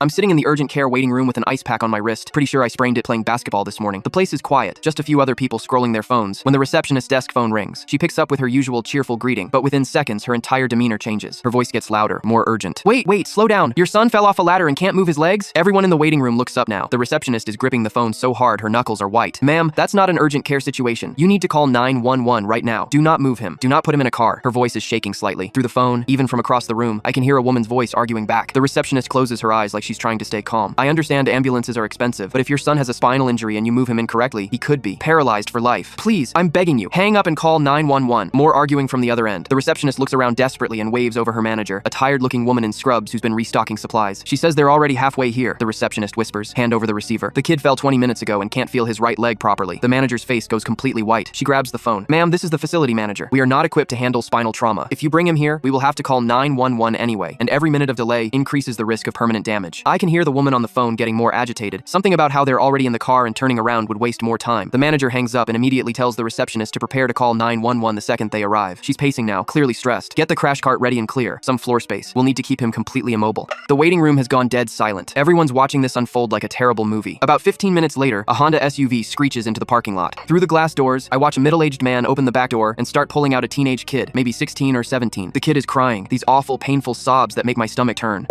I'm sitting in the urgent care waiting room with an ice pack on my wrist. Pretty sure I sprained it playing basketball this morning. The place is quiet, just a few other people scrolling their phones, when the receptionist's desk phone rings. She picks up with her usual cheerful greeting, but within seconds, her entire demeanor changes. Her voice gets louder, more urgent. Wait, slow down. Your son fell off a ladder and can't move his legs? Everyone in the waiting room looks up now. The receptionist is gripping the phone so hard her knuckles are white. Ma'am, that's not an urgent care situation. You need to call 911 right now. Do not move him. Do not put him in a car. Her voice is shaking slightly. Through the phone, even from across the room, I can hear a woman's voice arguing back. The receptionist closes her eyes like she's trying to stay calm. I understand ambulances are expensive, but if your son has a spinal injury and you move him incorrectly, he could be paralyzed for life. Please, I'm begging you, hang up and call 911. More arguing from the other end. The receptionist looks around desperately and waves over her manager, a tired-looking woman in scrubs who's been restocking supplies. She says they're already halfway here. The receptionist whispers, hand over the receiver. The kid fell 20 minutes ago and can't feel his right leg properly. The manager's face goes completely white. She grabs the phone. Ma'am, this is the facility manager. We are not equipped to handle spinal trauma. If you bring him here, we will have to call 911 anyway, and every minute of delay increases the risk of permanent damage. I can hear the woman on the phone getting more agitated. Something about how they're already in the car and turning around would waste more time. The manager hangs up and immediately tells the receptionist to prepare to call 911 the second they arrive. She's pacing now, clearly stressed. Get the crash cart ready and clear. Some floor space. We'll need to keep him completely immobile. The waiting room has gone dead silent. Everyone's watching this unfold like a terrible movie. About 15 minutes later, a Honda SUV screeches into the parking lot. Through the glass doors, I watch a middle-aged man open the back door and start pulling out a teenage kid, maybe 16 or 17. The kid is crying, these awful, painful sobs that make my stomach turn.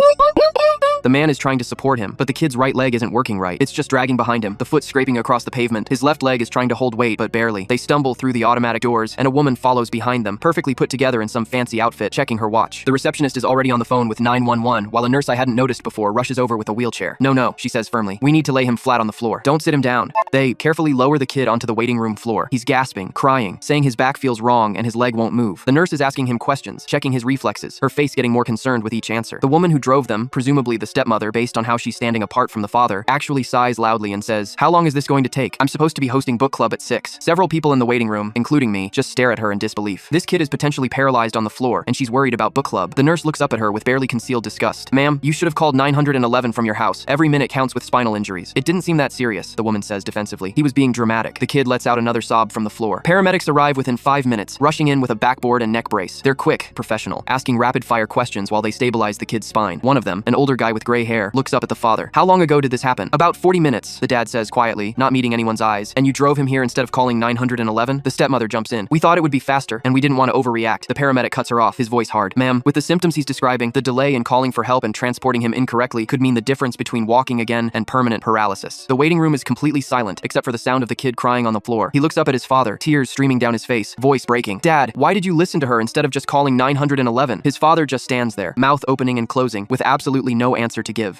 The man is trying to support him, but the kid's right leg isn't working right. It's just dragging behind him, the foot scraping across the pavement. His left leg is trying to hold weight, but barely. They stumble through the automatic doors, and a woman follows behind them, perfectly put together in some fancy outfit, checking her watch. The receptionist is already on the phone with 911, while a nurse I hadn't noticed before rushes over with a wheelchair. No, she says firmly. We need to lay him flat on the floor. Don't sit him down. They carefully lower the kid onto the waiting room floor. He's gasping, crying, saying his back feels wrong and his leg won't move. The nurse is asking him questions, checking his reflexes, her face getting more concerned with each answer. The woman who drove them, presumably the stepmother based on how she's standing apart from the father, actually sighs loudly and says, "How long is this going to take? I'm supposed to be hosting book club at 6. Several people in the waiting room, including me, just stare at her in disbelief. This kid is potentially paralyzed on the floor, and she's worried about book club. The nurse looks up at her with barely concealed disgust. Ma'am, you should have called 911 from your house. Every minute counts with spinal injuries. It didn't seem that serious," the woman says defensively. He was being dramatic. The kid lets out another sob from the floor. Paramedics arrive within 5 minutes, rushing in with a backboard and neck brace. They're quick, professional, asking rapid-fire questions while they stabilize the kid's spine. One of them, an older guy with gray hair, looks up at the father. "How long ago did this happen?" "About 40 minutes, the dad says quietly, not meeting anyone's eyes. "And you drove him here instead of calling 911? The stepmother jumps in. "We thought it would be faster, and we didn't want to overreact." The paramedic cuts her off, his voice hard. "Ma'am, with the symptoms he's describing, the delay in calling for help and transporting him incorrectly could mean the difference between walking again and permanent paralysis." The waiting room is completely silent, except for the sound of the kid crying on the floor. He looks up at his father, tears streaming down his face, voice breaking. "Dad, why did you listen to her instead of just calling 911? His father just stands there, mouth opening and closing, with absolutely no answer to give.